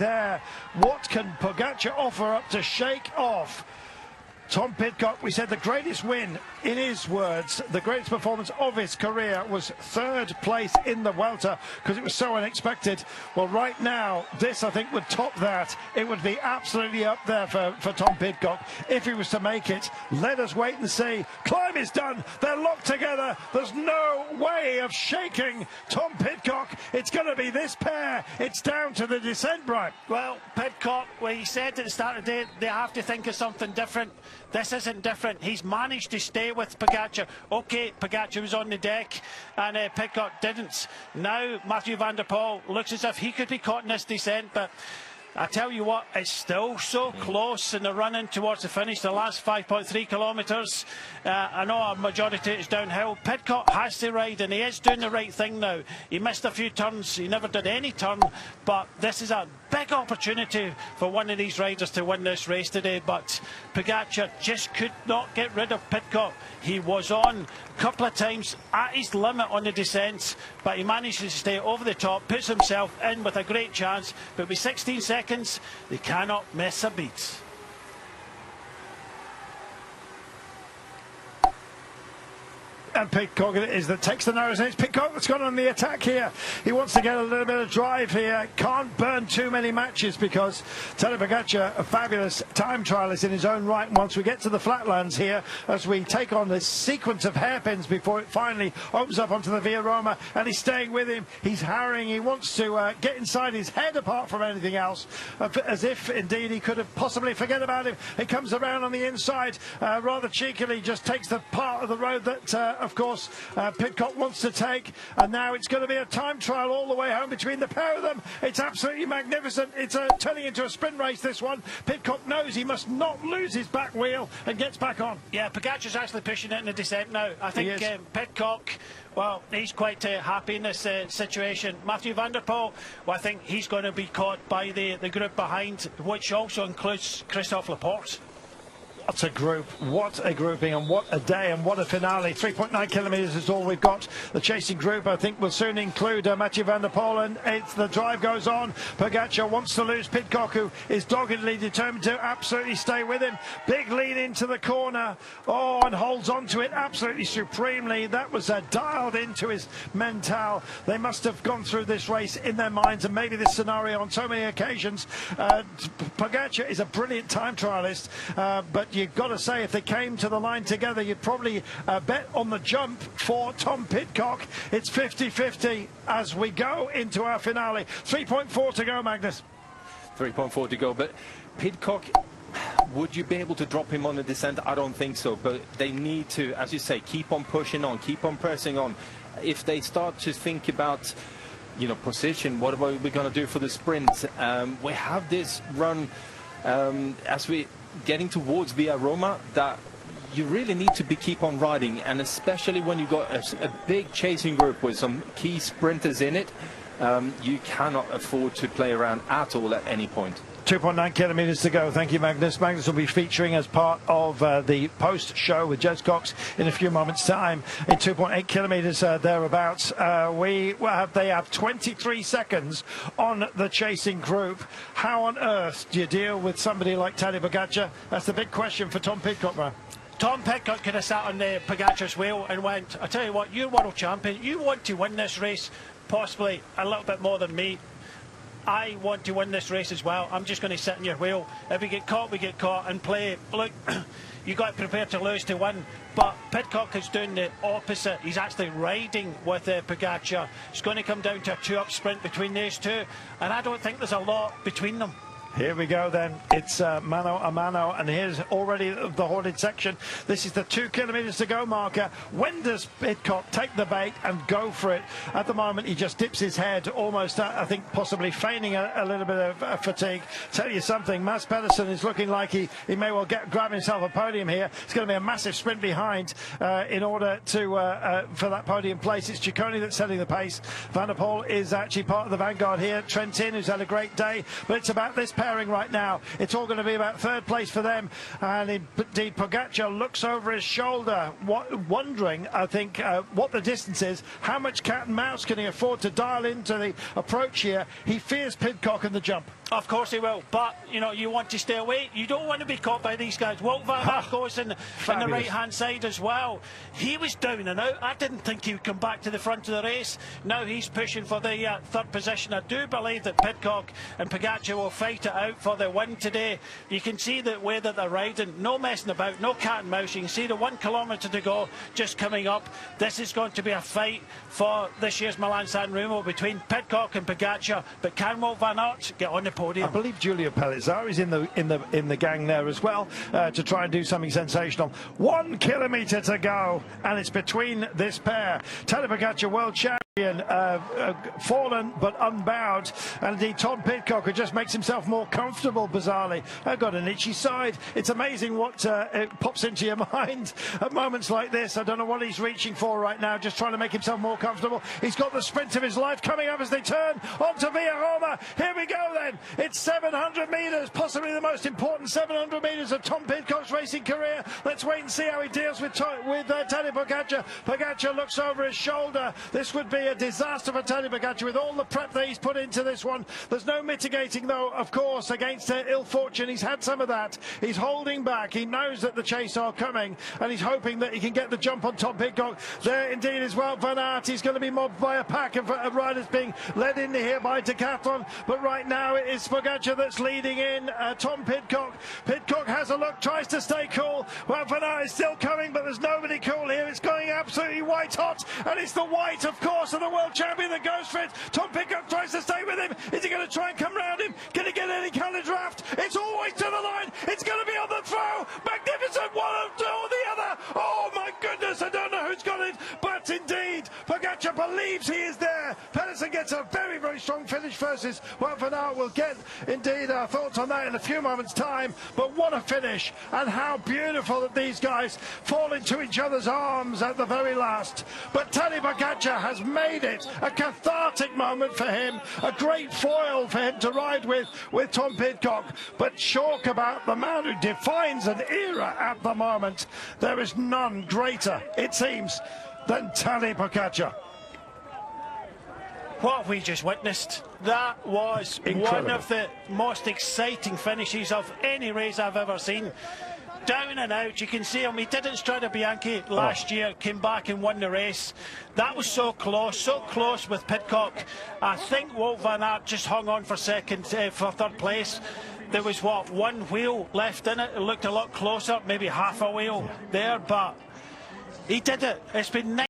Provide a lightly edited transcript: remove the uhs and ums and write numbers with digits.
There, what can Pogacar offer up to shake off Tom Pidcock? We said the greatest win, in his words, the greatest performance of his career was third place in the Welter because it was so unexpected. Well, right now, this I think would top that. It would be absolutely up there for Tom Pidcock if he was to make it. Let us wait and see. Climb is done. They're locked together. There's no way of shaking Tom Pidcock. It's going to be this pair. It's down to the descent, Brian. Well, Pidcock, well, he said at the start of the day they have to think of something different. This isn't different. He's managed to stay with Pogacar. Okay, Pogacar was on the deck and Pidcock didn't. Now Mathieu van der Poel looks as if he could be caught in this descent, but I tell you what, it's still so close in the run-in towards the finish, the last 5.3 kilometres. I know a majority is downhill. Pidcock has to ride, and he is doing the right thing now. He missed a few turns, he never did any turn, but this is a big opportunity for one of these riders to win this race today. But Pogacar just could not get rid of Pidcock. He was on a couple of times at his limit on the descent, but he managed to stay over the top, puts himself in with a great chance. But with 16 seconds, they cannot miss a beat. And Pidcock is that takes the nose, and it's Pidcock that's gone on the attack here. He wants to get a little bit of drive here. Can't burn too many matches because Tadej Pogacar, a fabulous time trialist in his own right. And once we get to the flatlands here, as we take on this sequence of hairpins before it finally opens up onto the Via Roma, and he's staying with him. He's harrying. He wants to get inside his head apart from anything else, as if indeed he could have possibly forget about him. He comes around on the inside rather cheekily, just takes the part of the road that of course Pidcock wants to take, and now it's going to be a time trial all the way home between the pair of them. It's absolutely magnificent. It's turning into a sprint race, this one. Pidcock knows he must not lose his back wheel and gets back on. Yeah, Pogacar's actually pushing it in the descent now. I think Pidcock, well, he's quite happy in this situation. Mathieu van der Poel, well, I think he's going to be caught by the group behind, which also includes Christophe Laporte. What a group, what a grouping, and what a day, and what a finale. 3.9 kilometres is all we've got. The chasing group, I think, will soon include Mathieu van der Poel, and the drive goes on. Pogacar wants to lose Pidcock, who is doggedly determined to absolutely stay with him. Big lead into the corner, and holds on to it absolutely supremely. That was dialed into his mental. They must have gone through this race in their minds, and maybe this scenario on so many occasions. Pogacar is a brilliant time trialist, but you've got to say, if they came to the line together, you'd probably bet on the jump for Tom Pidcock. It's 50-50 as we go into our finale. 3.4 to go, Magnus. 3.4 to go, but Pidcock, would you be able to drop him on the descent? I don't think so, but they need to, as you say, keep on pushing on, keep on pressing on. If they start to think about, you know, position, what are we going to do for the sprint? We have this run as we getting towards Via Roma that you really need to keep on riding, and especially when you got a big chasing group with some key sprinters in it, you cannot afford to play around at all at any point. 2.9 kilometres to go. Thank you, Magnus. Magnus will be featuring as part of the post-show with Jez Cox in a few moments' time. In 2.8 kilometres thereabouts, they have 23 seconds on the chasing group. How on earth do you deal with somebody like Tadej Pogacar? That's the big question for Tom Pidcock, man. Tom Pidcock could have sat on Pogacar's wheel and went, I tell you what, you're world champion, you want to win this race, possibly a little bit more than me. I want to win this race as well. I'm just going to sit in your wheel. If we get caught, we get caught, and play. Look, you got to prepare to lose to win. But Pidcock is doing the opposite. He's actually riding with Pogacar. It's going to come down to a two-up sprint between these two, and I don't think there's a lot between them. Here we go then. It's mano a mano, and here's already the hoarded section. This is the 2 kilometres to go marker. When does Pidcock take the bait and go for it? At the moment, he just dips his head, almost, I think, possibly feigning a little bit of fatigue. Tell you something, Mads Pedersen is looking like he may well grab himself a podium here. It's going to be a massive sprint behind in order to for that podium place. It's Ciccone that's setting the pace. Van der Poel is actually part of the vanguard here. Trentin, who's had a great day, but it's about this pairing right now. It's all going to be about third place for them, and indeed Pogacar looks over his shoulder, wondering, I think, what the distance is. How much cat and mouse can he afford to dial into the approach here? He fears Pidcock and the jump. Of course he will, but you know, you want to stay away. You don't want to be caught by these guys. Wout van Aert goes in the right-hand side as well. He was down and out. I didn't think he would come back to the front of the race. Now he's pushing for the third position. I do believe that Pidcock and Pogacar will fight it out for the win today. You can see the way that they're riding. No messing about, no cat and mouse. You can see the 1 kilometre to go just coming up. This is going to be a fight for this year's Milan-san Remo between Pidcock and Pogacar. But can Wout van Aert get on the podium? I believe Giulio Pellizzar is in the gang there as well to try and do something sensational. 1 kilometre to go, and it's between this pair. Tadej Pogacar, world champion, fallen but unbowed, and indeed Tom Pidcock, who just makes himself more comfortable, bizarrely. I've got an itchy side. It's amazing what it pops into your mind at moments like this. I don't know what he's reaching for right now, just trying to make himself more comfortable. He's got the sprint of his life coming up as they turn onto Via Roma. Here we go then. It's 700 metres, possibly the most important 700 metres of Tom Pidcock's racing career. Let's wait and see how he deals with Tadej Pogacar. Pogacar looks over his shoulder. This would be a disaster for Tadej Pogacar with all the prep that he's put into this one. There's no mitigating, though, of course, against ill fortune. He's had some of that. He's holding back. He knows that the chase are coming, and he's hoping that he can get the jump on Tom Pidcock. There, indeed, is Wout van Aert. He's going to be mobbed by a pack of riders being led in here by Decathlon, but right now it is Pogacar that's leading in. Tom Pidcock. Pidcock has a look, tries to stay cool. Well, Van Aert is still coming, but there's nobody cool here. It's going absolutely white hot, and it's the white, of course, of the world champion that goes for it. Tom Pidcock tries to stay with him. Is he going to try and come round him? Can he get any kind of draft? It's always to the line. It's going to be on the throw. Magnificent, one or the other. Oh my goodness, I don't know who's got it, but indeed, Pogacar believes he is there. Pedersen gets a very, very strong finish versus Wout van Aert. We'll get indeed our thoughts on that in a few moments' time. But what a finish, and how beautiful that these guys fall into each other's arms at the very last. But Tadej Pogacar has made it a cathartic moment for him, a great foil for him to ride with Tom Pidcock. But talk about the man who defines an era at the moment. There is none greater, it seems, than Tadej Pogacar. What have we just witnessed? That was incredible. One of the most exciting finishes of any race I've ever seen. Down and out, you can see him. He did it in Strade Bianche last year, came back and won the race. That was so close with Pidcock. I think Wout van Aert just hung on for third place. There was, what, 1 wheel left in it. It looked a lot closer, maybe half a wheel there, but he did it. It's been